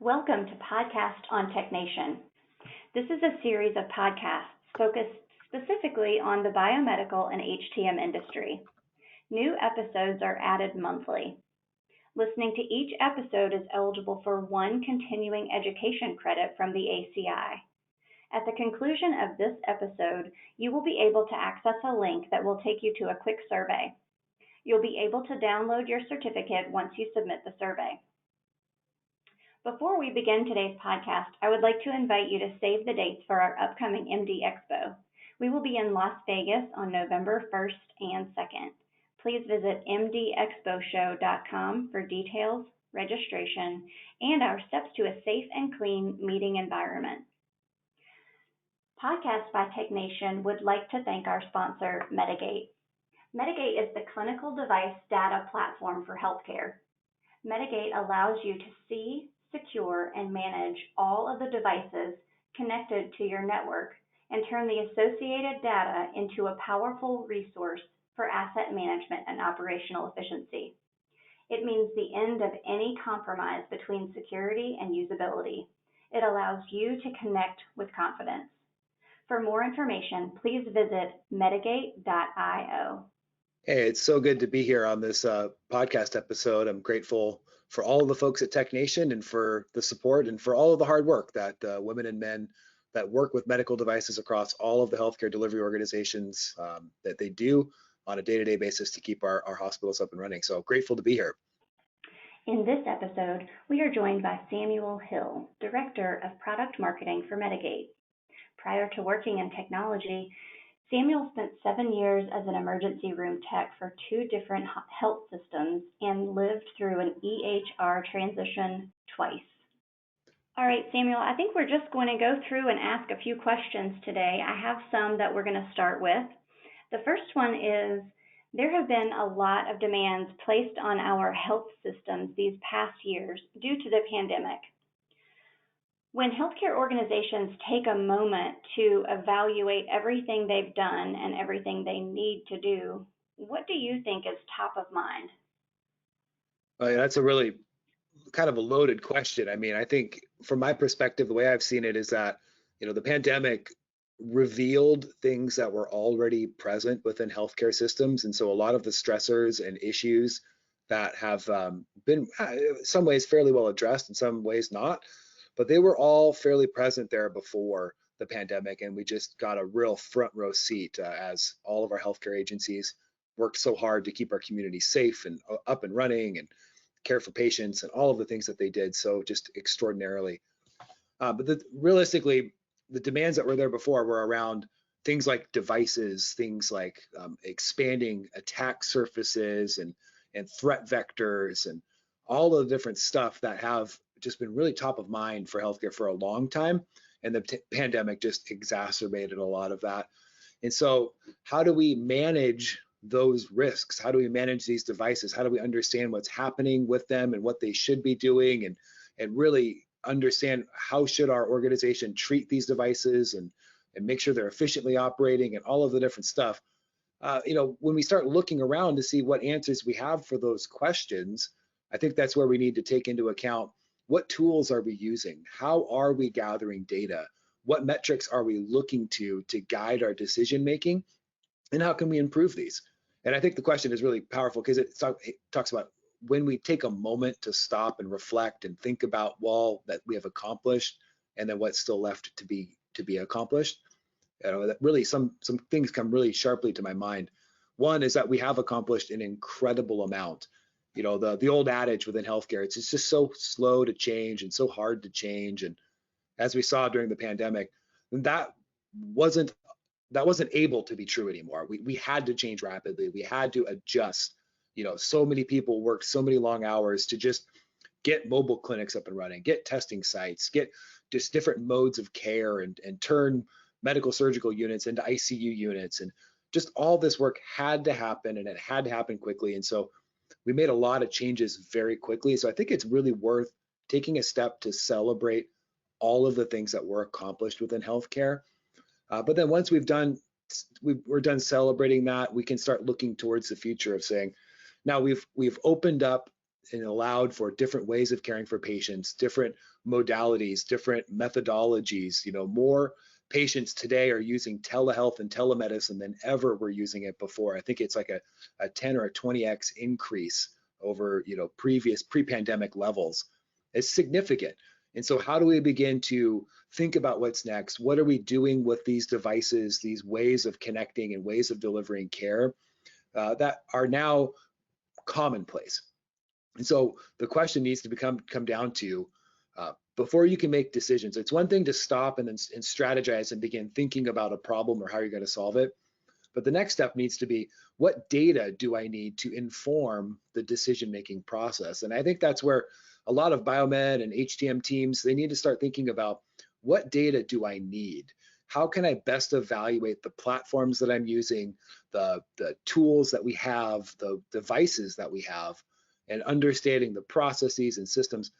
Welcome to Podcast on TechNation. This is a series of podcasts focused specifically on the biomedical and HTM industry. New episodes are added monthly. Listening to each episode is eligible for one continuing education credit from the ACI. At the conclusion of this episode, you will be able to access a link that will take you to a quick survey. You'll be able to download your certificate once you submit the survey. Before we begin today's podcast, I would like to invite you to save the dates for our upcoming MD Expo. We will be in Las Vegas on November 1st and 2nd. Please visit mdexposhow.com for details, registration, and our steps to a safe and clean meeting environment. Podcast by TechNation would like to thank our sponsor, Medigate. Medigate is the clinical device data platform for healthcare. Medigate allows you to see, secure, and manage all of the devices connected to your network and turn the associated data into a powerful resource for asset management and operational efficiency. It means the end of any compromise between security and usability. It allows you to connect with confidence. For more information, please visit Medigate.io. Hey, it's so good to be here on this podcast episode. I'm grateful for all of the folks at TechNation and for the support and for all of the hard work that women and men that work with medical devices across all of the healthcare delivery organizations that they do on a day-to-day basis to keep our hospitals up and running. So grateful to be here. In this episode, we are joined by Samuel Hill, Director of Product Marketing for Medigate. Prior to working in technology, Samuel spent 7 years as an emergency room tech for 2 different health systems and lived through an EHR transition twice. All right, Samuel, I think we're just going to go through and ask a few questions today. I have some that we're going to start with. The first one is, there have been a lot of demands placed on our health systems these past years due to the pandemic. When healthcare organizations take a moment to evaluate everything they've done and everything they need to do, what do you think is top of mind? That's a really kind of a loaded question. I mean, I think from my perspective, the way I've seen it is that, the pandemic revealed things that were already present within healthcare systems. And so a lot of the stressors and issues that have been in some ways fairly well addressed, in some ways not, but they were all fairly present there before the pandemic, and we just got a real front row seat as all of our healthcare agencies worked so hard to keep our community safe and up and running and care for patients and all of the things that they did so just extraordinarily. But realistically, the demands that were there before were around things like devices, things like expanding attack surfaces and threat vectors and all of the different stuff that have just been really top of mind for healthcare for a long time, and the pandemic just exacerbated a lot of that. And so how do we manage those risks? How do we manage these devices? How do we understand what's happening with them and what they should be doing, and really understand how should our organization treat these devices and make sure they're efficiently operating and all of the different stuff. When we start looking around to see what answers we have for those questions, I think that's where we need to take into account, what tools are we using? How are we gathering data? What metrics are we looking to guide our decision making? And how can we improve these? And I think the question is really powerful because it talks about when we take a moment to stop and reflect and think about all that we have accomplished and then what's still left to be accomplished. That really some things come really sharply to my mind. One is that we have accomplished an incredible amount. The old adage within healthcare, it's just so slow to change and so hard to change. And as we saw during the pandemic, that wasn't able to be true anymore. We had to change rapidly. We had to adjust. So many people worked so many long hours to just get mobile clinics up and running, get testing sites, get just different modes of care and turn medical surgical units into ICU units. And just all this work had to happen, and it had to happen quickly. And so we made a lot of changes very quickly. So I think it's really worth taking a step to celebrate all of the things that were accomplished within healthcare. But then once we're done celebrating that, we can start looking towards the future of saying, now we've opened up and allowed for different ways of caring for patients, different modalities, different methodologies. More patients today are using telehealth and telemedicine than ever were using it before. I think it's like a 10 or a 20x increase over previous pre-pandemic levels. It's significant. And so how do we begin to think about what's next? What are we doing with these devices, these ways of connecting and ways of delivering care that are now commonplace? And so the question needs to come down to, before you can make decisions, it's one thing to stop and strategize and begin thinking about a problem or how you're going to solve it. But the next step needs to be, what data do I need to inform the decision-making process? And I think that's where a lot of biomed and HTM teams, they need to start thinking about, what data do I need? How can I best evaluate the platforms that I'm using, the tools that we have, the devices that we have, and understanding the processes and systems?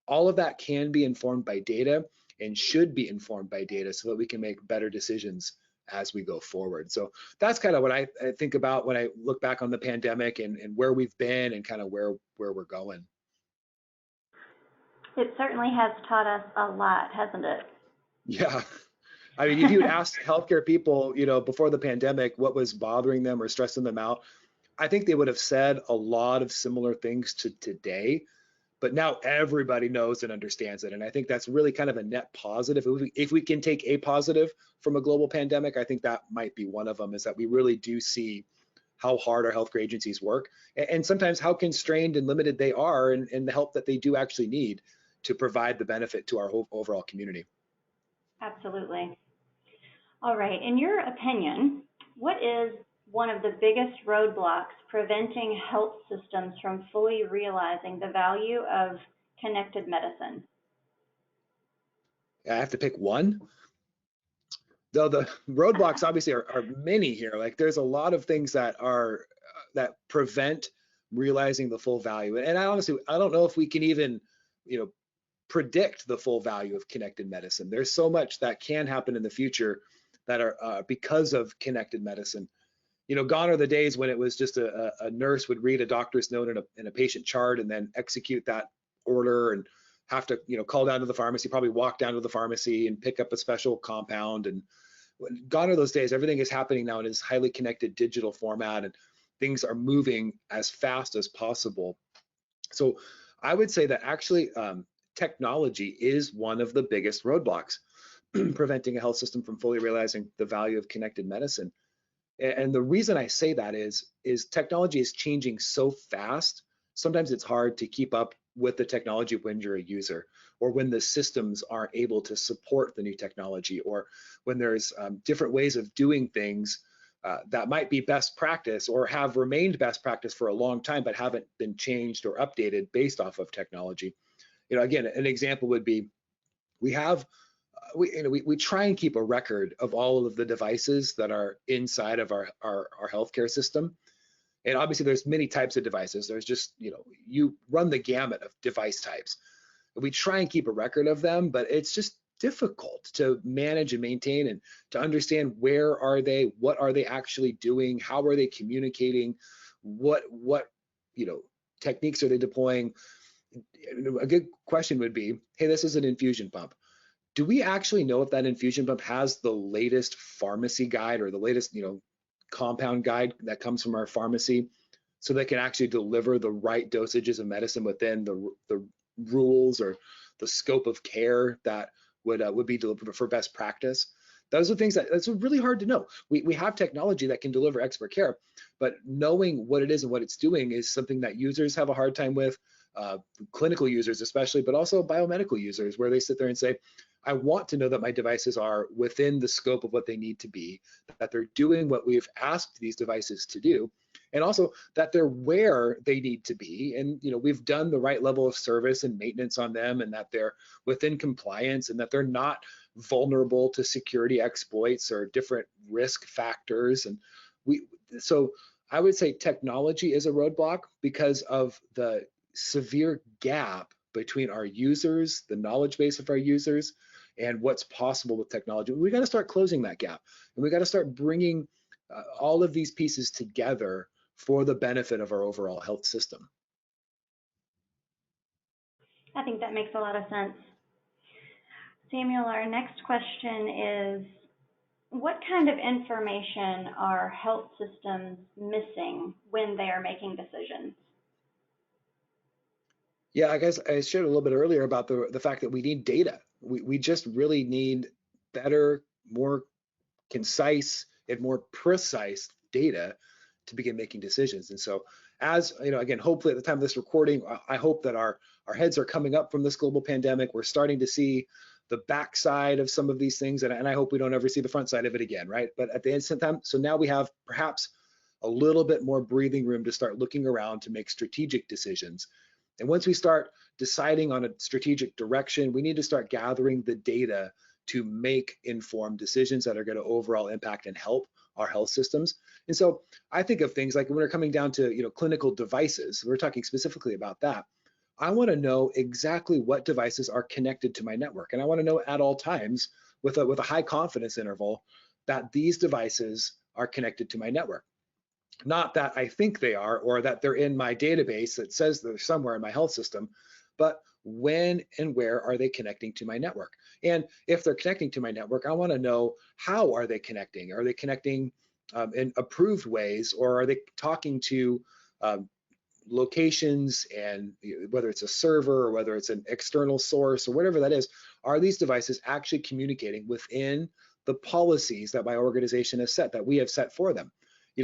All of that can be informed by data and should be informed by data so that we can make better decisions as we go forward. So that's kind of what I think about when I look back on the pandemic and where we've been and kind of where we're going. It certainly has taught us a lot, hasn't it? Yeah. I mean, if you had asked healthcare people, before the pandemic, what was bothering them or stressing them out, I think they would have said a lot of similar things to today. But now everybody knows and understands it. And I think that's really kind of a net positive. If we can take a positive from a global pandemic, I think that might be one of them, is that we really do see how hard our healthcare agencies work and sometimes how constrained and limited they are in the help that they do actually need to provide the benefit to our whole overall community. Absolutely. All right. In your opinion, what is one of the biggest roadblocks preventing health systems from fully realizing the value of connected medicine? I have to pick one. Though the roadblocks obviously are many here. Like, there's a lot of things that prevent realizing the full value. And I honestly, I don't know if we can even, predict the full value of connected medicine. There's so much that can happen in the future that are because of connected medicine. Gone are the days when it was just a nurse would read a doctor's note in a patient chart and then execute that order and have to, call down to the pharmacy, probably walk down to the pharmacy and pick up a special compound. And gone are those days. Everything is happening now in this highly connected digital format, and things are moving as fast as possible. So I would say that actually technology is one of the biggest roadblocks preventing a health system from fully realizing the value of connected medicine. And the reason I say that is technology is changing so fast. Sometimes it's hard to keep up with the technology when you're a user, or when the systems aren't able to support the new technology, or when there's different ways of doing things that might be best practice or have remained best practice for a long time, but haven't been changed or updated based off of technology. Again, an example would be, we try and keep a record of all of the devices that are inside of our healthcare system. And obviously there's many types of devices. There's just, you run the gamut of device types. We try and keep a record of them, but it's just difficult to manage and maintain, and to understand where are they, what are they actually doing, how are they communicating, what techniques are they deploying. A good question would be, hey, this is an infusion pump. Do we actually know if that infusion pump has the latest pharmacy guide or the latest, compound guide that comes from our pharmacy, so they can actually deliver the right dosages of medicine within the rules or the scope of care that would be delivered for best practice? Those are things that's really hard to know. We have technology that can deliver expert care, but knowing what it is and what it's doing is something that users have a hard time with, clinical users especially, but also biomedical users, where they sit there and say, I want to know that my devices are within the scope of what they need to be, that they're doing what we've asked these devices to do, and also that they're where they need to be. And we've done the right level of service and maintenance on them, and that they're within compliance, and that they're not vulnerable to security exploits or different risk factors. And so I would say technology is a roadblock because of the severe gap between our users, the knowledge base of our users, and what's possible with technology. We got to start closing that gap, and we got to start bringing all of these pieces together for the benefit of our overall health system. I think that makes a lot of sense. Samuel, our next question is, what kind of information are health systems missing when they are making decisions? Yeah, I guess I shared a little bit earlier about the fact that we need data. We just really need better, more concise and more precise data to begin making decisions. And so, as you know, again, hopefully at the time of this recording, I hope that our heads are coming up from this global pandemic. We're starting to see the backside of some of these things, and I hope we don't ever see the front side of it again, right? But at the same time, so now we have perhaps a little bit more breathing room to start looking around to make strategic decisions. And once we start deciding on a strategic direction, we need to start gathering the data to make informed decisions that are going to overall impact and help our health systems. And so I think of things like when we're coming down to, clinical devices, we're talking specifically about that. I want to know exactly what devices are connected to my network. And I want to know at all times with a high confidence interval that these devices are connected to my network. Not that I think they are or that they're in my database that says they're somewhere in my health system, but when and where are they connecting to my network? And if they're connecting to my network, I want to know how are they connecting? Are they connecting in approved ways, or are they talking to locations, and whether it's a server or whether it's an external source or whatever that is, are these devices actually communicating within the policies that my organization has set, that we have set for them?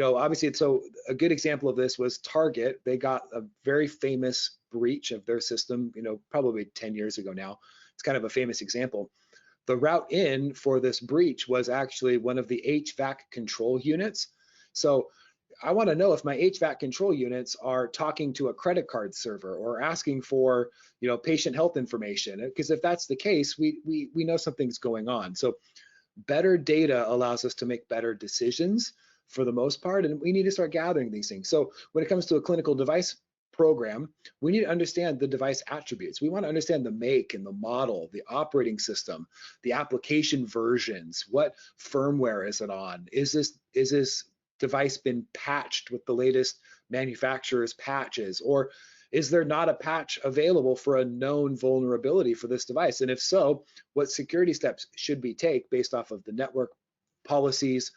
Obviously, so a good example of this was Target. They got a very famous breach of their system, probably 10 years ago now. It's kind of a famous example. The route in for this breach was actually one of the HVAC control units. So I want to know if my HVAC control units are talking to a credit card server or asking for, patient health information. Because if that's the case, we know something's going on. So better data allows us to make better decisions for the most part, and we need to start gathering these things. So when it comes to a clinical device program, we need to understand the device attributes. We want to understand the make and the model, the operating system, the application versions, what firmware is it on? Is this device been patched with the latest manufacturer's patches, or is there not a patch available for a known vulnerability for this device? And if so, what security steps should we take based off of the network policies,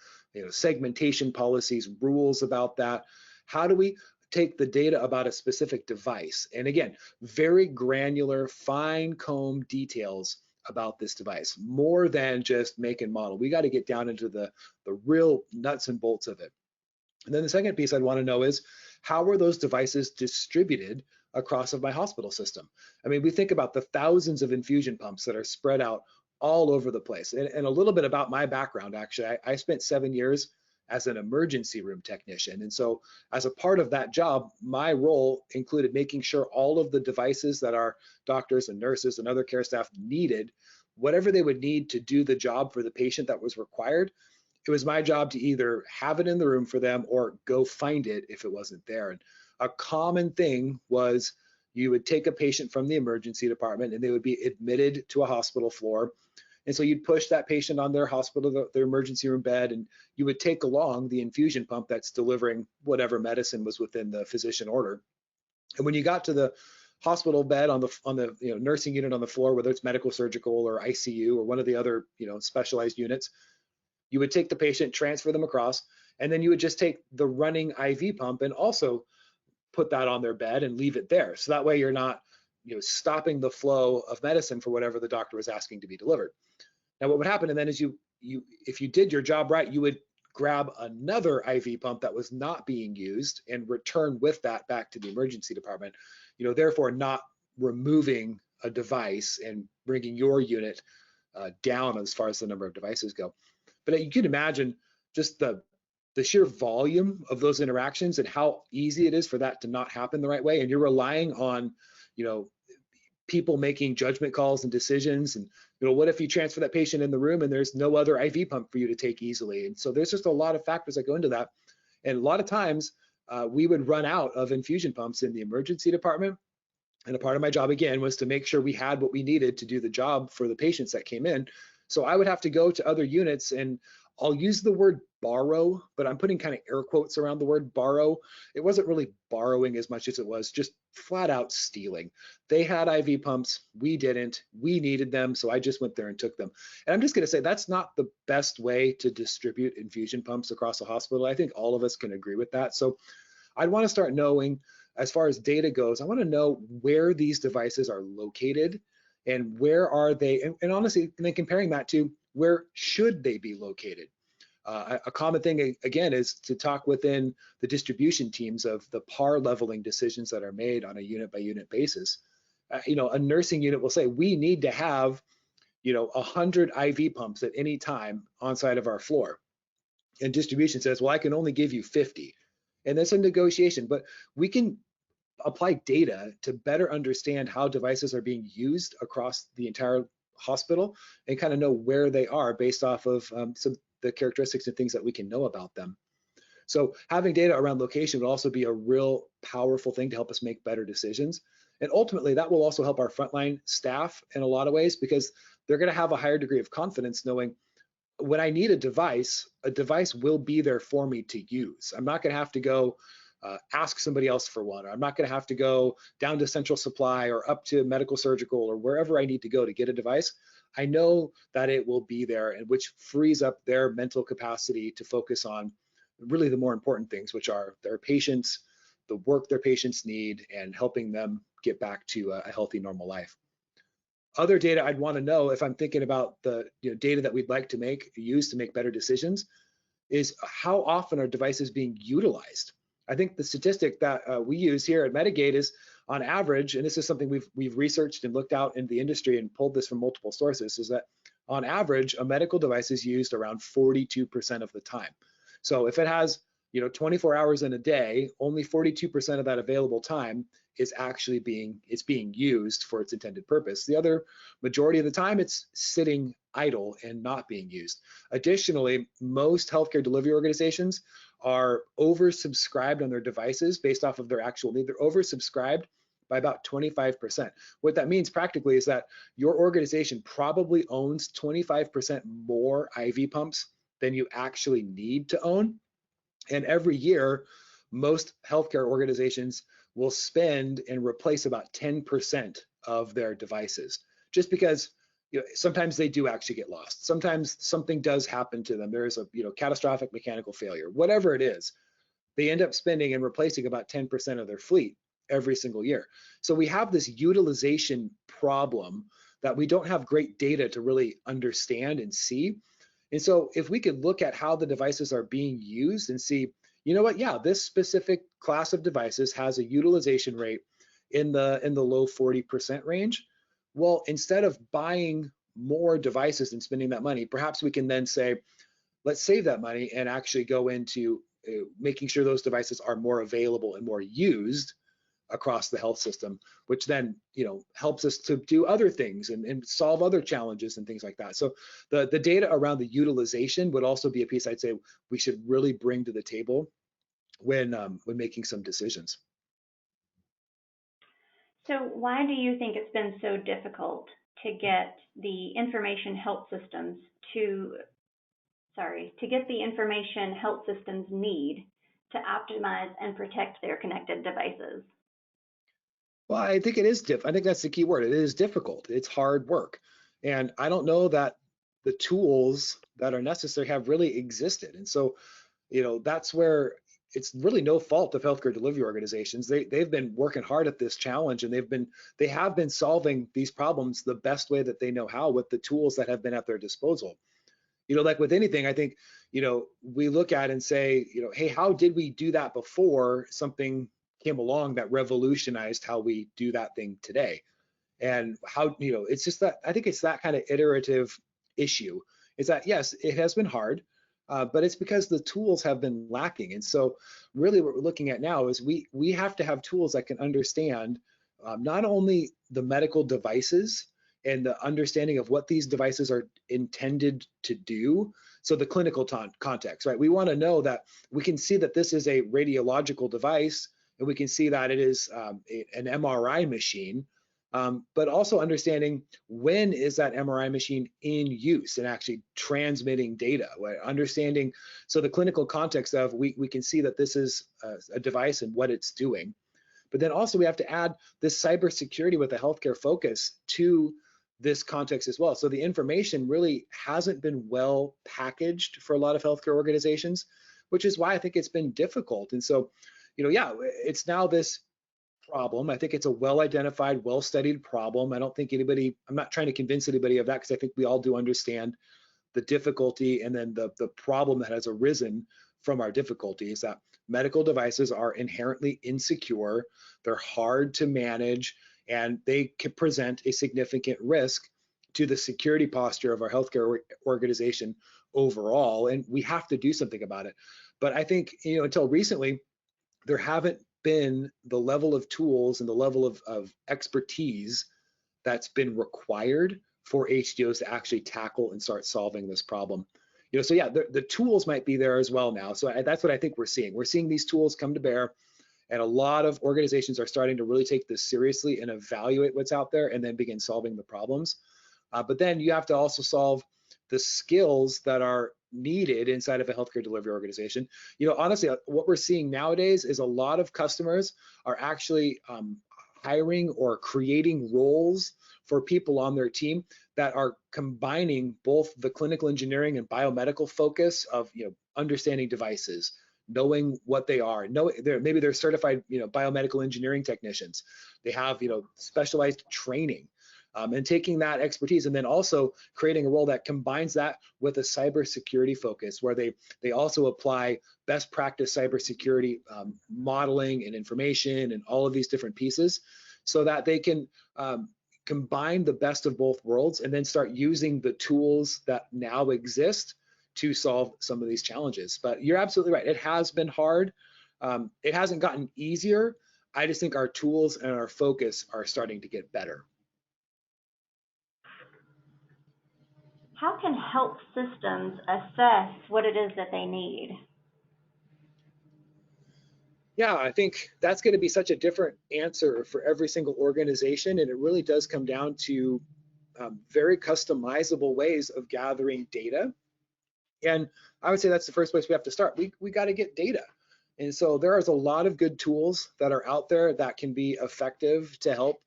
segmentation policies, rules about that? How do we take the data about a specific device? And again, very granular, fine-comb details about this device, more than just make and model. We got to get down into the real nuts and bolts of it. And then the second piece I'd want to know is, how are those devices distributed across of my hospital system? I mean, we think about the thousands of infusion pumps that are spread out all over the place. And a little bit about my background, actually, I spent 7 years as an emergency room technician. And so as a part of that job, my role included making sure all of the devices that our doctors and nurses and other care staff needed, whatever they would need to do the job for the patient that was required, it was my job to either have it in the room for them or go find it if it wasn't there. And a common thing was you would take a patient from the emergency department and they would be admitted to a hospital floor. And so you'd push that patient on their their emergency room bed, and you would take along the infusion pump that's delivering whatever medicine was within the physician order. And when you got to the hospital bed on the nursing unit on the floor, whether it's medical, surgical, or ICU, or one of the other specialized units, you would take the patient, transfer them across, and then you would just take the running IV pump and also put that on their bed and leave it there. So that way you're not stopping the flow of medicine for whatever the doctor was asking to be delivered. Now what would happen, and then is if you did your job right, you would grab another IV pump that was not being used and return with that back to the emergency department, therefore not removing a device and bringing your unit down as far as the number of devices go. But you can imagine just the sheer volume of those interactions and how easy it is for that to not happen the right way. And you're relying on, people making judgment calls and decisions. And, what if you transfer that patient in the room and there's no other IV pump for you to take easily? And so there's just a lot of factors that go into that. And a lot of times we would run out of infusion pumps in the emergency department. And a part of my job, again, was to make sure we had what we needed to do the job for the patients that came in. So I would have to go to other units and I'll use the word borrow, but I'm putting kind of air quotes around the word borrow. It wasn't really borrowing as much as it was just flat out stealing. They had IV pumps, we didn't. We needed them, so I just went there and took them. And I'm just going to say that's not the best way to distribute infusion pumps across a hospital. I think all of us can agree with that. So I'd want to start knowing, as far as data goes, I want to know where these devices are located and where are they, and honestly, and then comparing that to where should they be located. A common thing, again, is to talk within the distribution teams of the par leveling decisions that are made on a unit by unit basis. A nursing unit will say, we need to have 100 IV pumps at any time on side of our floor. And distribution says, well, I can only give you 50. And that's a negotiation, but we can apply data to better understand how devices are being used across the entire hospital and kind of know where they are based off of some the characteristics and things that we can know about them. So having data around location would also be a real powerful thing to help us make better decisions. And ultimately, that will also help our frontline staff in a lot of ways, because they're going to have a higher degree of confidence knowing when I need a device will be there for me to use. I'm not going to have to go ask somebody else for one. Or I'm not going to have to go down to Central Supply or up to Medical Surgical or wherever I need to go to get a device. I know that it will be there, and which frees up their mental capacity to focus on really the more important things, which are their patients, the work their patients need, and helping them get back to a healthy, normal life. Other data I'd want to know, if I'm thinking about the data that we'd like to use to make better decisions, is how often are devices being utilized? I think the statistic that we use here at Medigate is, on average, and this is something we've researched and looked out in the industry and pulled this from multiple sources, is that on average, a medical device is used around 42% of the time. So if it has 24 hours in a day, only 42% of that available time is actually being used for its intended purpose. The other majority of the time, it's sitting idle and not being used. Additionally, most healthcare delivery organizations are oversubscribed on their devices based off of their actual need. They're oversubscribed by about 25%. What that means practically is that your organization probably owns 25% more IV pumps than you actually need to own. And every year, most healthcare organizations will spend and replace about 10% of their devices, just because sometimes they do actually get lost. Sometimes something does happen to them. There is a catastrophic mechanical failure, whatever it is. They end up spending and replacing about 10% of their fleet every single year. So we have this utilization problem that we don't have great data to really understand and see. And so if we could look at how the devices are being used and see, yeah, this specific class of devices has a utilization rate in the low 40% range. Well, instead of buying more devices and spending that money, perhaps we can then say, let's save that money and actually go into making sure those devices are more available and more used across the health system, which then helps us to do other things and solve other challenges and things like that. So the data around the utilization would also be a piece I'd say we should really bring to the table when making some decisions. So why do you think it's been so difficult to get the information health systems need to optimize and protect their connected devices? Well, I think it is I think that's the key word. It is difficult. It's hard work. And I don't know that the tools that are necessary have really existed. And so, that's where it's really no fault of healthcare delivery organizations. They've been working hard at this challenge, and they have been solving these problems the best way that they know how with the tools that have been at their disposal. Like with anything, I think, we look at and say, hey, how did we do that before something came along that revolutionized how we do that thing today? And how, it's just that, I think it's that kind of iterative issue, is that, yes, it has been hard, but it's because the tools have been lacking. And so really what we're looking at now is we have to have tools that can understand not only the medical devices and the understanding of what these devices are intended to do. So the clinical context, right? We want to know that we can see that this is a radiological device, and we can see that it is an MRI machine. but also understanding when is that MRI machine in use and actually transmitting data, right? Understanding, so the clinical context of we can see that this is a device and what it's doing. But then also we have to add this cybersecurity with a healthcare focus to this context as well. So the information really hasn't been well packaged for a lot of healthcare organizations, which is why I think it's been difficult. And so, yeah, it's now this problem. I think it's a well-identified, well-studied problem. I don't think I'm not trying to convince anybody of that, because I think we all do understand the difficulty and then the problem that has arisen from our difficulty is that medical devices are inherently insecure, they're hard to manage, and they can present a significant risk to the security posture of our healthcare organization overall, and we have to do something about it. But I think, until recently, there haven't been the level of tools and the level of expertise that's been required for HDOs to actually tackle and start solving this problem. So yeah, the tools might be there as well now. So that's what I think we're seeing. We're seeing these tools come to bear, and a lot of organizations are starting to really take this seriously and evaluate what's out there and then begin solving the problems. But then you have to also solve the skills that are needed inside of a healthcare delivery organization. Honestly, what we're seeing nowadays is a lot of customers are actually hiring or creating roles for people on their team that are combining both the clinical engineering and biomedical focus of understanding devices, knowing what they are, maybe they're certified biomedical engineering technicians. They have specialized training. And taking that expertise and then also creating a role that combines that with a cybersecurity focus, where they also apply best practice cybersecurity modeling and information and all of these different pieces, so that they can combine the best of both worlds and then start using the tools that now exist to solve some of these challenges. But you're absolutely right. It has been hard. It hasn't gotten easier. I just think our tools and our focus are starting to get better. How can health systems assess what it is that they need? Yeah, I think that's going to be such a different answer for every single organization, and it really does come down to very customizable ways of gathering data. And I would say that's the first place we have to start. We got to get data. And so there is a lot of good tools that are out there that can be effective to help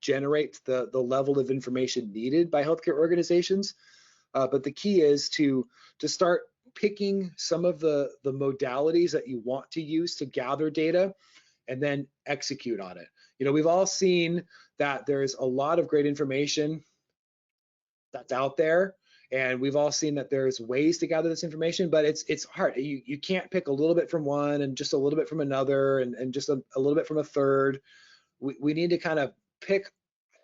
generate the level of information needed by healthcare organizations. But the key is to start picking some of the modalities that you want to use to gather data and then execute on it. We've all seen that there's a lot of great information that's out there, and we've all seen that there's ways to gather this information, but it's hard. You can't pick a little bit from one and just a little bit from another and just a little bit from a third. We need to kind of pick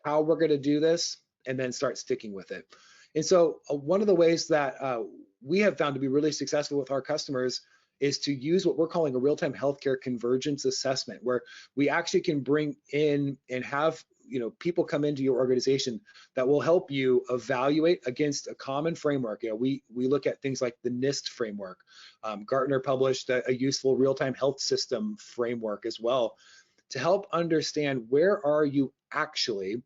how we're going to do this and then start sticking with it. And so one of the ways that we have found to be really successful with our customers is to use what we're calling a real-time healthcare convergence assessment, where we actually can bring in and have people come into your organization that will help you evaluate against a common framework. We look at things like the NIST framework. Gartner published a useful real-time health system framework as well, to help understand where are you actually,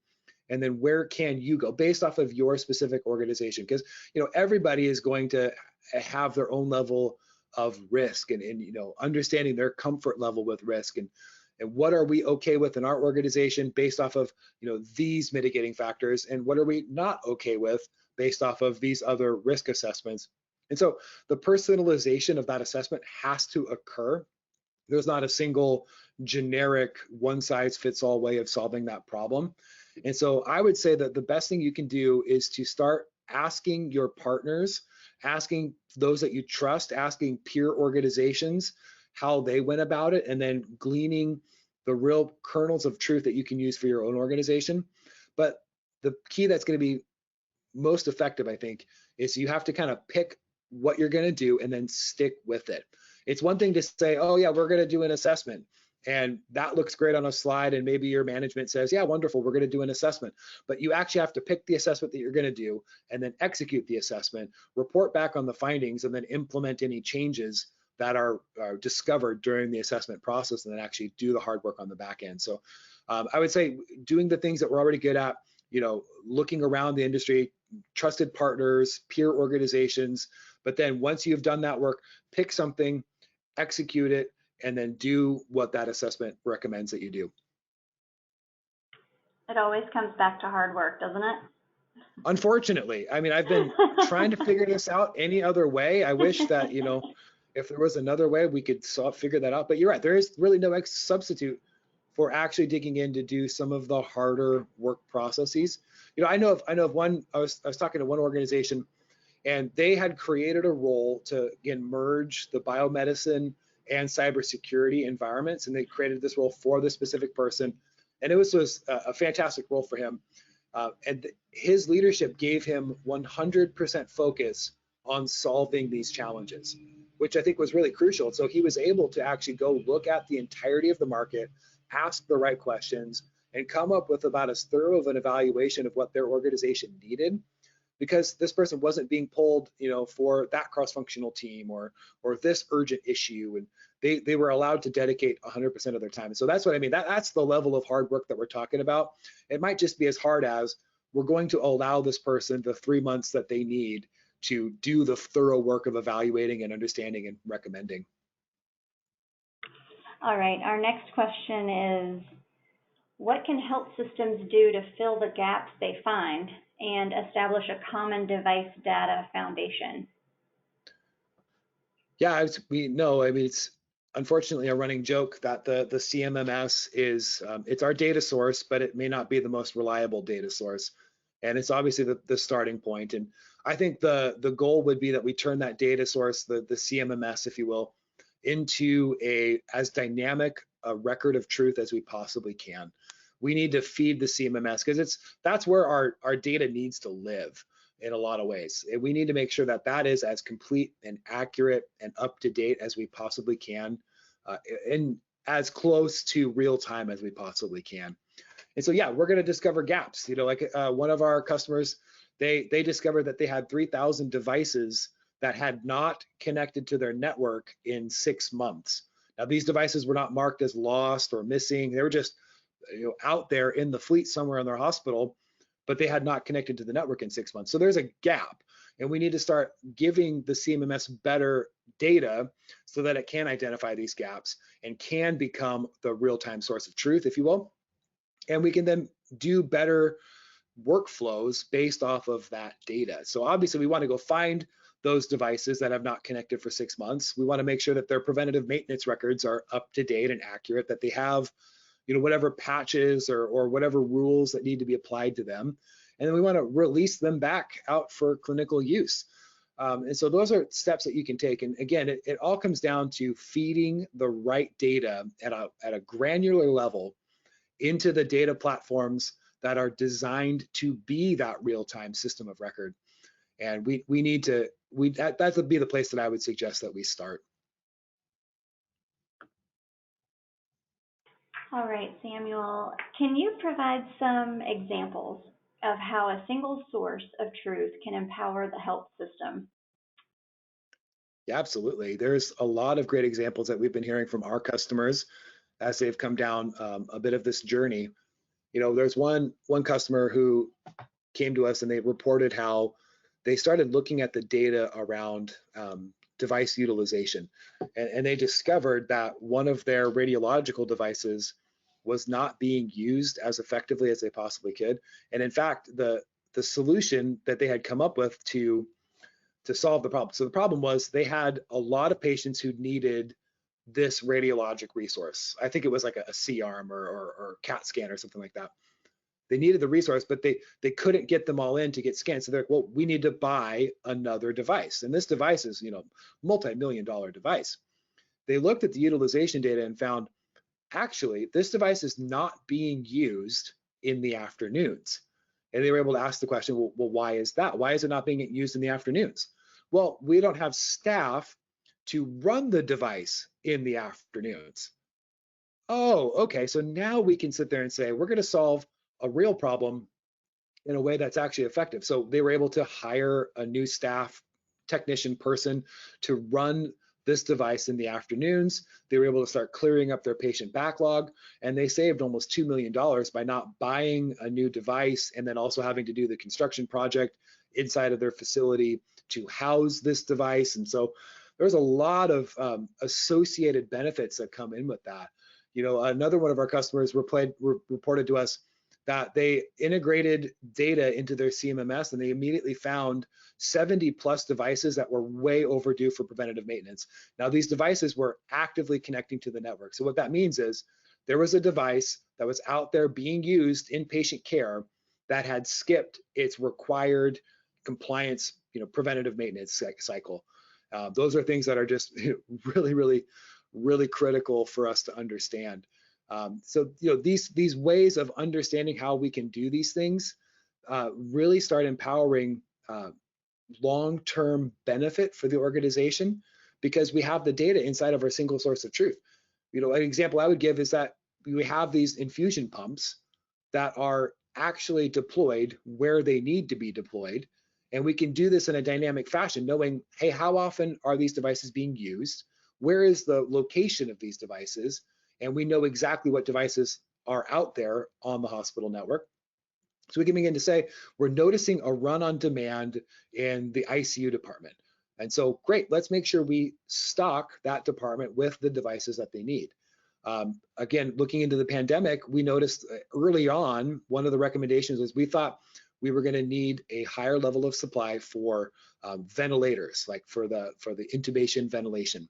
and then where can you go based off of your specific organization. Because everybody is going to have their own level of risk and understanding their comfort level with risk, and what are we okay with in our organization based off of these mitigating factors, and what are we not okay with based off of these other risk assessments. And so the personalization of that assessment has to occur. There's not a single generic one-size-fits-all way of solving that problem. And so I would say that the best thing you can do is to start asking your partners, asking those that you trust, asking peer organizations how they went about it, and then gleaning the real kernels of truth that you can use for your own organization. But the key that's going to be most effective, I think, is you have to kind of pick what you're going to do and then stick with it. It's one thing to say, oh yeah, we're going to do an assessment, and that looks great on a slide, and maybe your management says, yeah, wonderful, we're going to do an assessment. But you actually have to pick the assessment that you're going to do and then execute the assessment, report back on the findings, and then implement any changes that are discovered during the assessment process, and then actually do the hard work on the back end. So I would say doing the things that we're already good at, looking around the industry, trusted partners, peer organizations, but then once you've done that work, pick something, execute it, and then do what that assessment recommends that you do. It always comes back to hard work, doesn't it? Unfortunately, I mean, I've been trying to figure this out any other way. I wish that, if there was another way, we could figure that out. But you're right, there is really no substitute for actually digging in to do some of the harder work processes. I know of one. I was talking to one organization, and they had created a role to, again, merge the biomedicine and cybersecurity environments, and they created this role for the specific person, and it was a fantastic role for him. And his leadership gave him 100% focus on solving these challenges, which I think was really crucial. So he was able to actually go look at the entirety of the market, ask the right questions, and come up with about as thorough of an evaluation of what their organization needed, because this person wasn't being pulled, for that cross-functional team or this urgent issue, and they were allowed to dedicate 100% of their time. So that's what I mean. That's the level of hard work that we're talking about. It might just be as hard as we're going to allow this person the 3 months that they need to do the thorough work of evaluating and understanding and recommending. All right, our next question is, what can health systems do to fill the gaps they find and establish a common device data foundation? Yeah, we know. I mean, it's unfortunately a running joke that the CMMS is it's our data source, but it may not be the most reliable data source, and it's obviously the starting point. And I think the goal would be that we turn that data source, the CMMS, if you will, into as dynamic a record of truth as we possibly can. We need to feed the CMMS because that's where our data needs to live in a lot of ways. And we need to make sure that that is as complete and accurate and up to date as we possibly can, and as close to real time as we possibly can. And so, yeah, we're going to discover gaps. Like one of our customers, they discovered that they had 3,000 devices that had not connected to their network in 6 months. Now, these devices were not marked as lost or missing. They were just out there in the fleet somewhere in their hospital, but they had not connected to the network in 6 months. So there's a gap, and we need to start giving the CMMS better data so that it can identify these gaps and can become the real-time source of truth, if you will. And we can then do better workflows based off of that data. So obviously we want to go find those devices that have not connected for 6 months. We want to make sure that their preventative maintenance records are up to date and accurate, that they have whatever patches or whatever rules that need to be applied to them. And then we want to release them back out for clinical use. And so those are steps that you can take. And again, it all comes down to feeding the right data at a granular level into the data platforms that are designed to be that real-time system of record. And that would be the place that I would suggest that we start. All right, Samuel, can you provide some examples of how a single source of truth can empower the health system? Yeah, absolutely. There's a lot of great examples that we've been hearing from our customers as they've come down a bit of this journey. There's one customer who came to us and they reported how they started looking at the data around device utilization, and they discovered that one of their radiological devices was not being used as effectively as they possibly could. And in fact, the solution that they had come up with to solve the problem. So the problem was they had a lot of patients who needed this radiologic resource. I think it was like a C-arm or CAT scan or something like that. They needed the resource, but they couldn't get them all in to get scanned. So they're like, well, we need to buy another device. And this device is, multi-million-dollar device. They looked at the utilization data and found, actually, this device is not being used in the afternoons. And they were able to ask the question, well, why is that? Why is it not being used in the afternoons? Well, we don't have staff to run the device in the afternoons. Oh, okay. So now we can sit there and say, we're going to solve a real problem in a way that's actually effective. So they were able to hire a new staff technician person to run this device in the afternoons. They were able to start clearing up their patient backlog, and they saved almost $2 million by not buying a new device and then also having to do the construction project inside of their facility to house this device. And so there's a lot of associated benefits that come in with that. You know, another one of our customers reported to us that they integrated data into their CMMS, and they immediately found 70 plus devices that were way overdue for preventative maintenance. Now, these devices were actively connecting to the network. So what that means is there was a device that was out there being used in patient care that had skipped its required compliance, preventative maintenance cycle. Those are things that are just really critical for us to understand. So these ways of understanding how we can do these things really start empowering long-term benefit for the organization, because we have the data inside of our single source of truth. An example I would give is that we have these infusion pumps that are actually deployed where they need to be deployed, and we can do this in a dynamic fashion, knowing, hey, how often are these devices being used? Where is the location of these devices? And we know exactly what devices are out there on the hospital network. So we can begin to say, we're noticing a run on demand in the ICU department. And so, great, let's make sure we stock that department with the devices that they need. Again, looking into the pandemic, we noticed early on, one of the recommendations was we thought we were going to need a higher level of supply for ventilators, like for the intubation ventilation,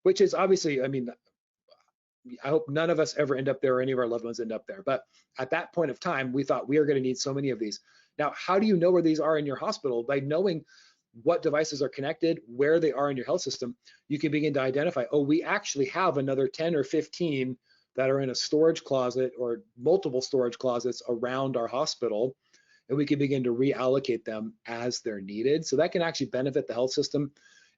which is obviously, I hope none of us ever end up there or any of our loved ones end up there. But at that point of time, we thought we are going to need so many of these. Now, how do you know where these are in your hospital? By knowing what devices are connected, where they are in your health system, you can begin to identify, oh, we actually have another 10 or 15 that are in a storage closet or multiple storage closets around our hospital, and we can begin to reallocate them as they're needed. So that can actually benefit the health system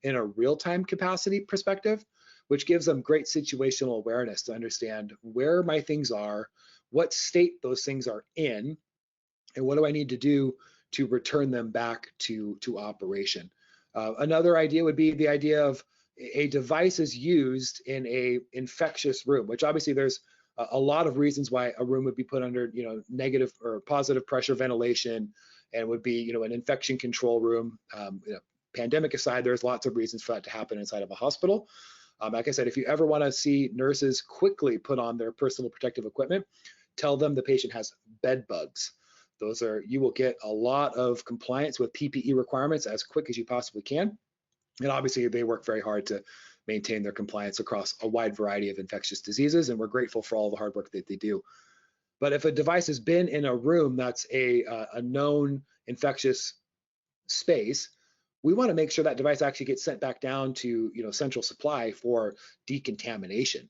in a real-time capacity perspective, which gives them great situational awareness to understand where my things are, what state those things are in, and what do I need to do to return them back to operation. Another idea would be the idea of a device is used in a infectious room, which obviously there's a lot of reasons why a room would be put under negative or positive pressure ventilation, and would be an infection control room. Pandemic aside, there's lots of reasons for that to happen inside of a hospital. Like I said, if you ever want to see nurses quickly put on their personal protective equipment, tell them the patient has bed bugs. You will get a lot of compliance with PPE requirements as quick as you possibly can. And obviously they work very hard to maintain their compliance across a wide variety of infectious diseases, and we're grateful for all the hard work that they do. But if a device has been in a room that's a known infectious space, we want to make sure that device actually gets sent back down to central supply for decontamination.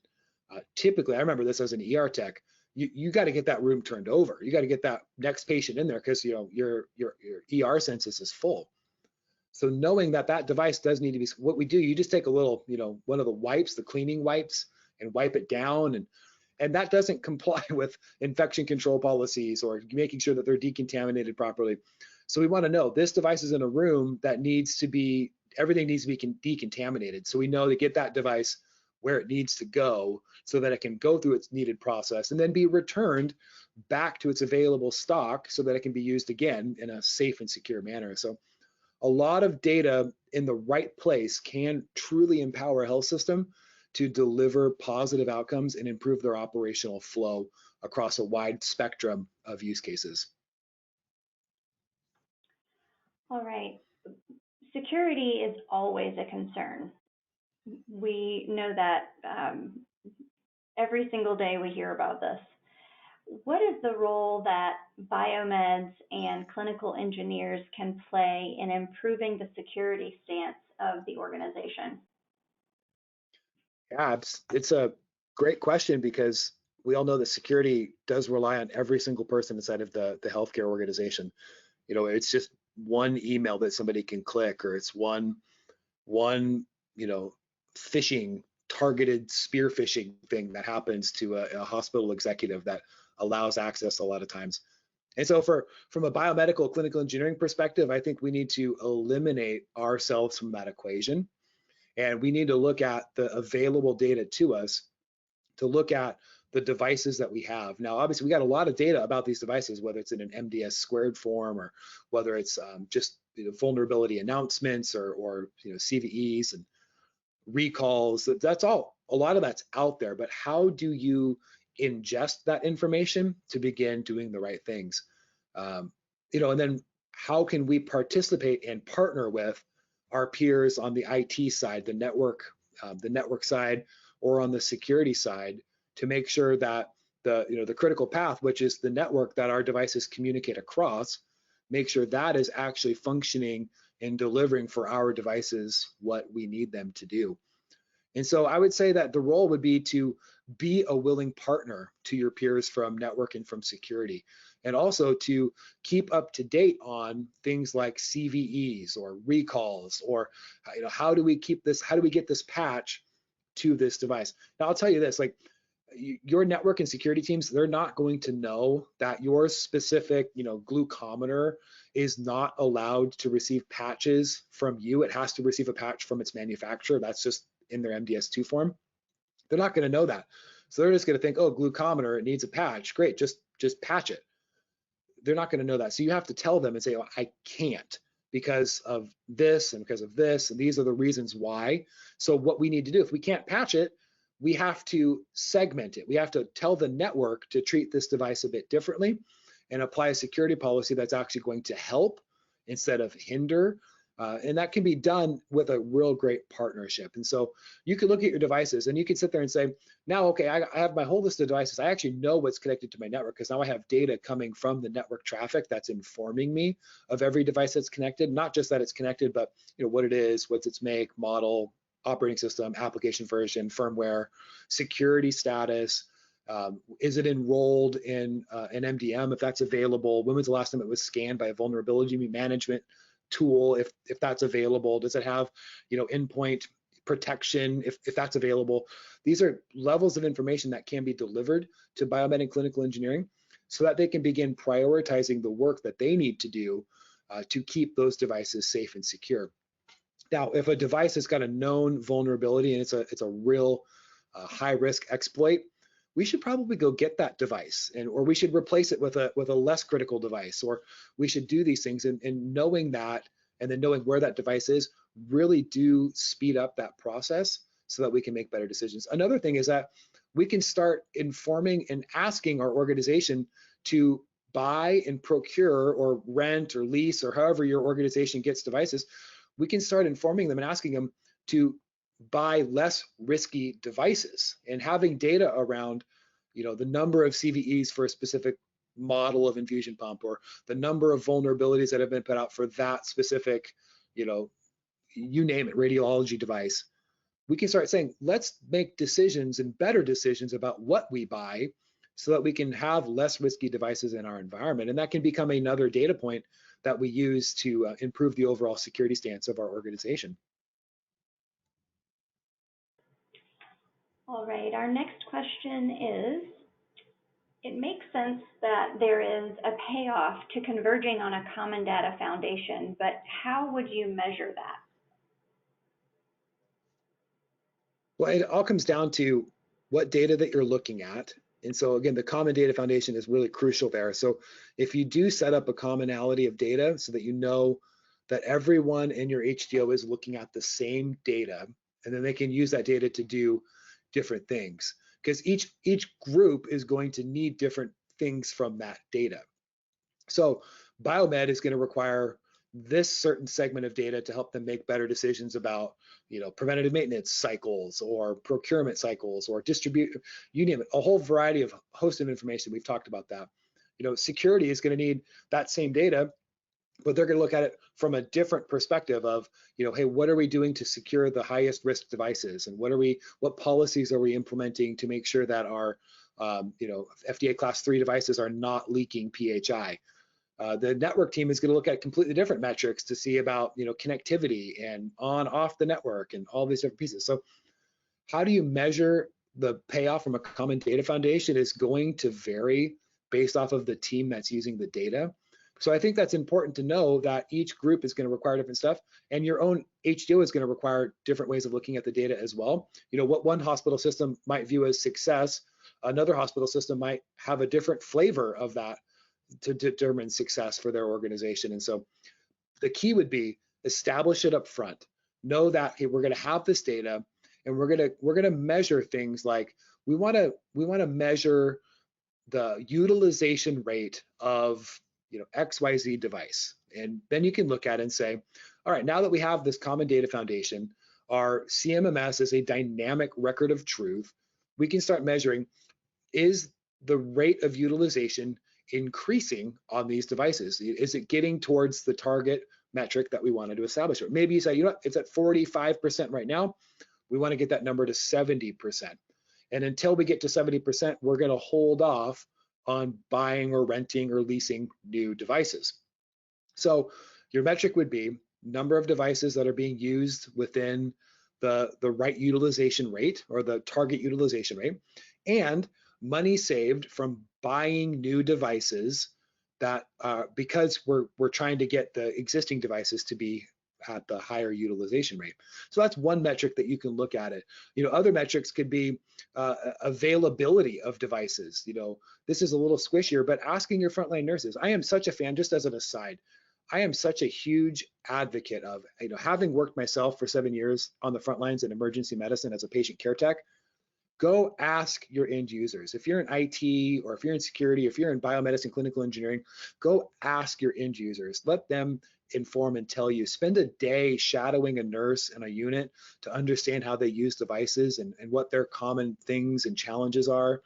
Typically, I remember this as an ER tech, you got to get that room turned over. You got to get that next patient in there because your ER census is full. So knowing that device does need to be, what we do, you just take a little, one of the wipes, the cleaning wipes, and wipe it down, and that doesn't comply with infection control policies or making sure that they're decontaminated properly. So we want to know this device is in a room that everything needs to be decontaminated. So we know to get that device where it needs to go so that it can go through its needed process and then be returned back to its available stock so that it can be used again in a safe and secure manner. So a lot of data in the right place can truly empower a health system to deliver positive outcomes and improve their operational flow across a wide spectrum of use cases. All right. Security is always a concern. We know that every single day we hear about this. What is the role that biomeds and clinical engineers can play in improving the security stance of the organization? Yeah, it's a great question, because we all know that security does rely on every single person inside of the healthcare organization. It's just one email that somebody can click, or it's one phishing, targeted spear phishing thing that happens to a hospital executive that allows access a lot of times. And so from a biomedical clinical engineering perspective, I think we need to eliminate ourselves from that equation And we need to look at the available data to us to look at the devices that we have. Now, obviously, we got a lot of data about these devices, whether it's in an MDS squared form or whether it's just vulnerability announcements or CVEs and recalls. That's all. A lot of that's out there. But how do you ingest that information to begin doing the right things? And then how can we participate and partner with our peers on the IT side, the network side, or on the security side, to make sure that the critical path, which is the network that our devices communicate across, make sure that is actually functioning and delivering for our devices what we need them to do. And so I would say that the role would be to be a willing partner to your peers from network and from security, and also to keep up to date on things like CVEs or recalls, or how do we get this patch to this device. Now I'll tell you this, like, your network and security teams, they're not going to know that your specific glucometer is not allowed to receive patches from you. It has to receive a patch from its manufacturer. That's just in their MDS2 form. They're not going to know that. So they're just going to think, oh, glucometer, it needs a patch. Great, just patch it. They're not going to know that. So you have to tell them and say, oh, I can't because of this and because of this, and these are the reasons why. So what we need to do, if we can't patch it, we have to segment it. We have to tell the network to treat this device a bit differently and apply a security policy that's actually going to help instead of hinder. And that can be done with a real great partnership. And so you can look at your devices and you can sit there and say, now, okay, I have my whole list of devices. I actually know what's connected to my network because now I have data coming from the network traffic that's informing me of every device that's connected, not just that it's connected, but what it is, what's its make, model, operating system, application version, firmware, security status. Is it enrolled in an MDM if that's available? When was the last time it was scanned by a vulnerability management tool if that's available? Does it have endpoint protection if that's available? These are levels of information that can be delivered to biomed and clinical engineering so that they can begin prioritizing the work that they need to do to keep those devices safe and secure. Now, if a device has got a known vulnerability and it's a real high risk exploit, we should probably go get that device, or we should replace it with a less critical device, or we should do these things. And knowing that, and then knowing where that device is, really do speed up that process so that we can make better decisions. Another thing is that we can start informing and asking our organization to buy and procure or rent or lease, or however your organization gets devices. We can start informing them and asking them to buy less risky devices, and having data around the number of CVEs for a specific model of infusion pump, or the number of vulnerabilities that have been put out for that specific you name it, radiology device. We can start saying, let's make decisions and better decisions about what we buy so that we can have less risky devices in our environment. And that can become another data point that we use to improve the overall security stance of our organization. All right, our next question is, it makes sense that there is a payoff to converging on a common data foundation, but how would you measure that? Well, it all comes down to what data that you're looking at. And so again, the common data foundation is really crucial there. So if you do set up a commonality of data so that you know that everyone in your HDO is looking at the same data, and then they can use that data to do different things, because each group is going to need different things from that data. So biomed is going to require this certain segment of data to help them make better decisions about preventative maintenance cycles or procurement cycles or distribute, you name it, a whole variety of host of information. We've talked about that. Security is going to need that same data, but they're going to look at it from a different perspective of, hey, what are we doing to secure the highest risk devices, and what policies are we implementing to make sure that our FDA class 3 devices are not leaking PHI. The network team is going to look at completely different metrics to see about connectivity and off the network and all these different pieces. So how do you measure the payoff from a common data foundation is going to vary based off of the team that's using the data. So I think that's important to know that each group is going to require different stuff, and your own HDO is going to require different ways of looking at the data as well. You know, what one hospital system might view as success, another hospital system might have a different flavor of that to determine success for their organization. And so the key would be establish it up front. Know that, hey, we're going to have this data, and we're going to measure things like we want to measure the utilization rate of, you know, XYZ device. And then you can look at it and say, all right, now that we have this common data foundation, our CMMS is a dynamic record of truth, we can start measuring, is the rate of utilization increasing on these devices? Is it getting towards the target metric that we wanted to establish? Or maybe you say, you know what, it's at 45% right now. We want to get that number to 70%. And until we get to 70%, we're going to hold off on buying or renting or leasing new devices. So your metric would be number of devices that are being used within the right utilization rate or the target utilization rate, and money saved from buying new devices that because we're trying to get the existing devices to be at the higher utilization rate. So that's one metric that you can look at it. You know, other metrics could be availability of devices. You know, this is a little squishier, but asking your frontline nurses. I am such a fan, just as an aside, I am such a huge advocate of, you know, having worked myself for 7 years on the front lines in emergency medicine as a patient care tech, go ask your end users. If you're in IT, or if you're in security, if you're in biomedicine, clinical engineering, go ask your end users. Let them inform and tell you. Spend a day shadowing a nurse in a unit to understand how they use devices and what their common things and challenges are.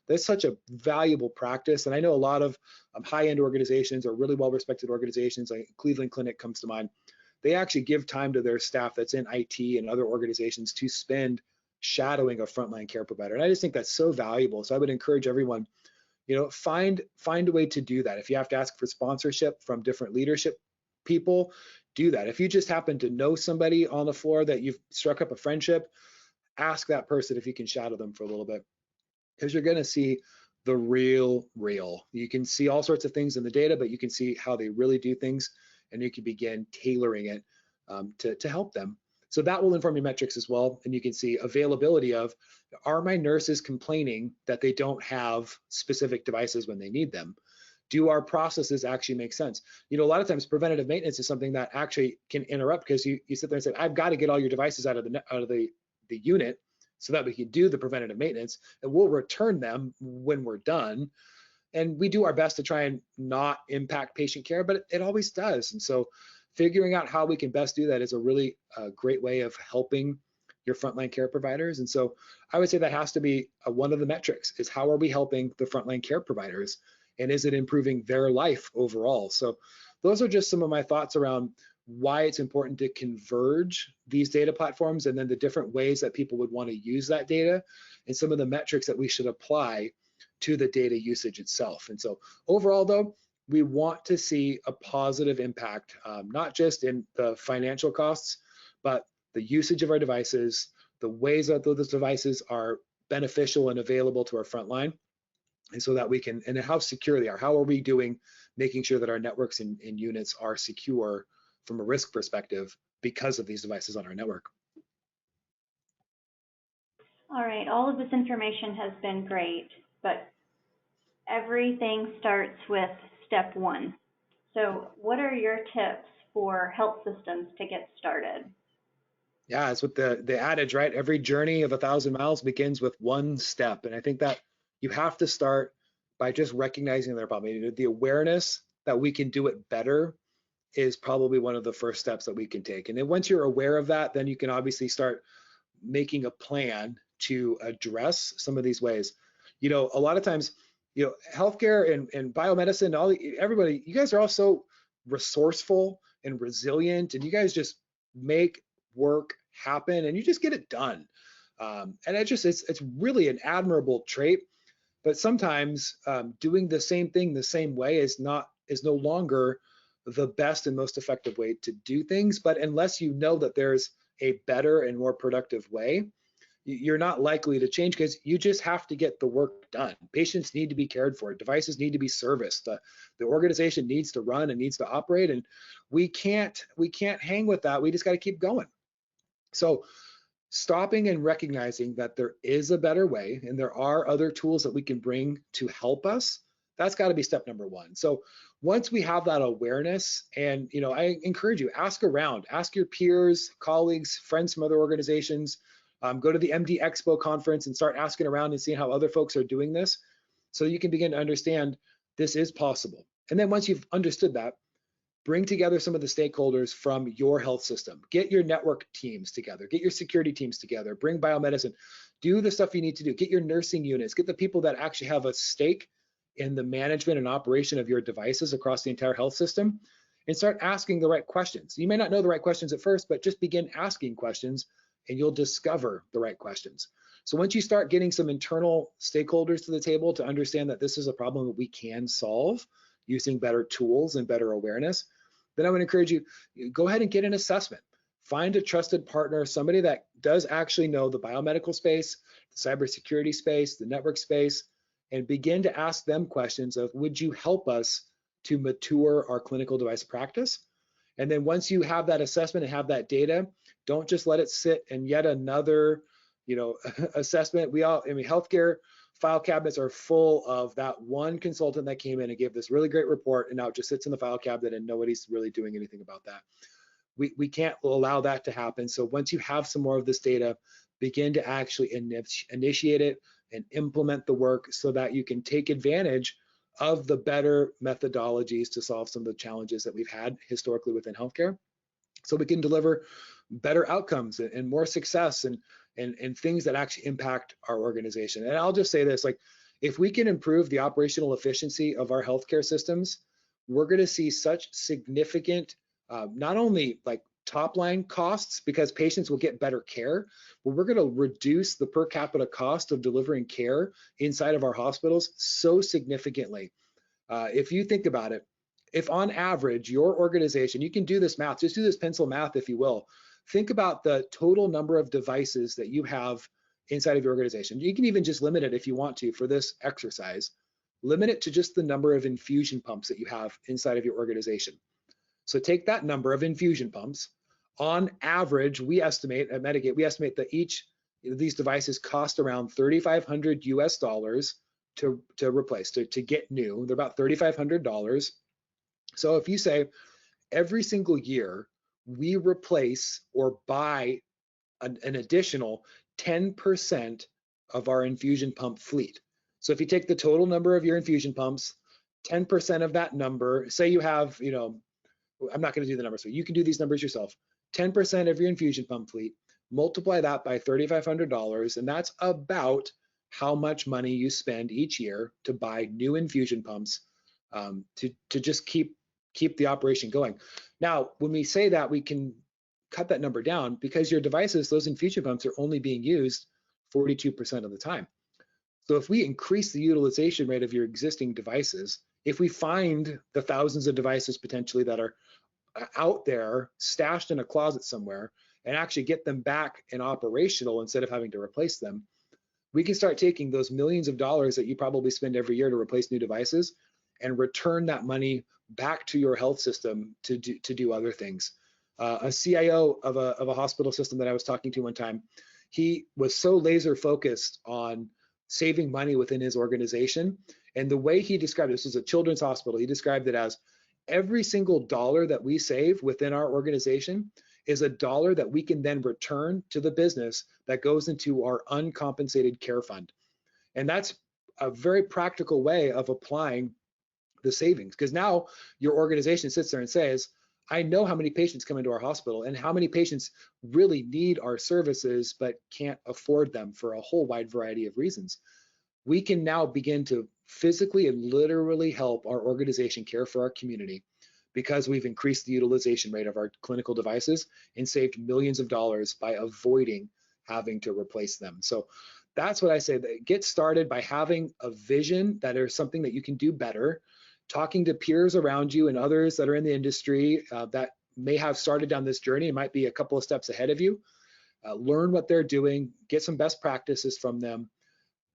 That's such a valuable practice. And I know a lot of high-end organizations or really well-respected organizations, like Cleveland Clinic comes to mind, they actually give time to their staff that's in IT and other organizations to spend shadowing a frontline care provider. And I just think that's so valuable. So I would encourage everyone, you know, find a way to do that. If you have to ask for sponsorship from different leadership people, do that. If you just happen to know somebody on the floor that you've struck up a friendship, ask that person if you can shadow them for a little bit, because you're going to see the real. You can see all sorts of things in the data, but you can see how they really do things, and you can begin tailoring it to help them. So that will inform your metrics as well. And you can see availability of, are my nurses complaining that they don't have specific devices when they need them? Do our processes actually make sense? You know, a lot of times preventative maintenance is something that actually can interrupt, because you sit there and say, I've got to get all your devices out of the unit so that we can do the preventative maintenance, and we'll return them when we're done. And we do our best to try and not impact patient care, but it always does. And so figuring out how we can best do that is a really great way of helping your frontline care providers. And so I would say that has to be one of the metrics, is how are we helping the frontline care providers, and is it improving their life overall? So those are just some of my thoughts around why it's important to converge these data platforms, and then the different ways that people would want to use that data, and some of the metrics that we should apply to the data usage itself. And so overall though, we want to see a positive impact, not just in the financial costs, but the usage of our devices, the ways that those devices are beneficial and available to our frontline, and so that we can, and how secure they are. How are we doing making sure that our networks and units are secure from a risk perspective because of these devices on our network? All right, all of this information has been great, but everything starts with step one. So what are your tips for health systems to get started? Yeah, it's with the adage, right? Every journey of 1,000 miles begins with one step. And I think that you have to start by just recognizing their problem. The awareness that we can do it better is probably one of the first steps that we can take. And then once you're aware of that, then you can obviously start making a plan to address some of these ways. You know, a lot of times, you know, healthcare and biomedicine, everybody, you guys are all so resourceful and resilient, and you guys just make work happen, and you just get it done. And it's really an admirable trait. But sometimes doing the same thing the same way is no longer the best and most effective way to do things. But unless you know that there's a better and more productive way, you're not likely to change because you just have to get the work done. Patients need to be cared for. Devices need to be serviced. The organization needs to run and needs to operate, and we can't hang with that. We just got to keep going. So stopping and recognizing that there is a better way and there are other tools that we can bring to help us, that's got to be step number one. So once we have that awareness, and I encourage you, ask around, ask your peers, colleagues, friends from other organizations, go to the MD Expo conference and start asking around and seeing how other folks are doing this, so you can begin to understand this is possible. And then once you've understood that, bring together some of the stakeholders from your health system. Get your network teams together, get your security teams together, bring biomedicine, do the stuff you need to do, get your nursing units, get the people that actually have a stake in the management and operation of your devices across the entire health system, and start asking the right questions. You may not know the right questions at first, but just begin asking questions and you'll discover the right questions. So once you start getting some internal stakeholders to the table to understand that this is a problem that we can solve using better tools and better awareness, then I would encourage you, go ahead and get an assessment. Find a trusted partner, somebody that does actually know the biomedical space, the cybersecurity space, the network space, and begin to ask them questions of, would you help us to mature our clinical device practice? And then once you have that assessment and have that data, don't just let it sit in yet another, assessment. Healthcare file cabinets are full of that one consultant that came in and gave this really great report, and now it just sits in the file cabinet and nobody's really doing anything about that. We can't allow that to happen. So once you have some more of this data, begin to actually initiate it and implement the work so that you can take advantage of the better methodologies to solve some of the challenges that we've had historically within healthcare, so we can deliver better outcomes and more success and things that actually impact our organization. And I'll just say this, like, if we can improve the operational efficiency of our healthcare systems, we're going to see such significant, not only like top line costs, because patients will get better care, but we're going to reduce the per capita cost of delivering care inside of our hospitals so significantly. If you think about it, if on average your organization, you can do this math, just do this pencil math if you will, think about the total number of devices that you have inside of your organization. You can even just limit it if you want to for this exercise. Limit it to just the number of infusion pumps that you have inside of your organization. So take that number of infusion pumps. On average, we estimate at Medigate, we estimate that each of these devices cost around $3,500 US to replace, to get new. They're about $3,500. So if you say every single year we replace or buy an additional 10% of our infusion pump fleet. So if you take the total number of your infusion pumps, 10% of that number, say you have, I'm not going to do the numbers, so you can do these numbers yourself. 10% of your infusion pump fleet, multiply that by $3,500, and that's about how much money you spend each year to buy new infusion pumps to just keep the operation going. Now, when we say that, we can cut that number down because your devices, those infusion pumps, are only being used 42% of the time. So if we increase the utilization rate of your existing devices, if we find the thousands of devices potentially that are out there stashed in a closet somewhere and actually get them back and operational instead of having to replace them, we can start taking those millions of dollars that you probably spend every year to replace new devices and return that money back to your health system to do other things. A CIO of a hospital system that I was talking to one time, he was so laser focused on saving money within his organization. And the way he described it, this was a children's hospital, he described it as every single dollar that we save within our organization is a dollar that we can then return to the business that goes into our uncompensated care fund. And that's a very practical way of applying the savings, because now your organization sits there and says, I know how many patients come into our hospital and how many patients really need our services but can't afford them for a whole wide variety of reasons. We can now begin to physically and literally help our organization care for our community because we've increased the utilization rate of our clinical devices and saved millions of dollars by avoiding having to replace them. So that's what I say, get started by having a vision that is something that you can do better, talking to peers around you and others that are in the industry that may have started down this journey and might be a couple of steps ahead of you. learn what they're doing, get some best practices from them,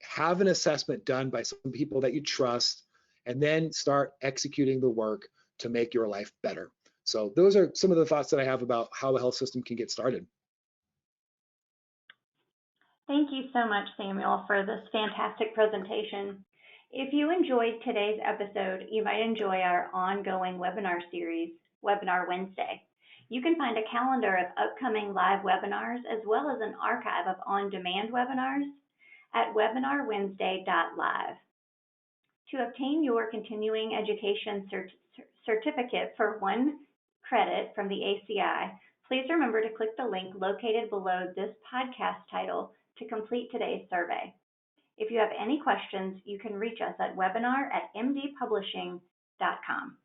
have an assessment done by some people that you trust, and then start executing the work to make your life better. So those are some of the thoughts that I have about how a health system can get started. Thank you so much, Samuel, for this fantastic presentation. If you enjoyed today's episode, you might enjoy our ongoing webinar series, Webinar Wednesday. You can find a calendar of upcoming live webinars as well as an archive of on-demand webinars at WebinarWednesday.live. To obtain your continuing education certificate for 1 credit from the ACI, please remember to click the link located below this podcast title to complete today's survey. If you have any questions, you can reach us at webinar@mdpublishing.com.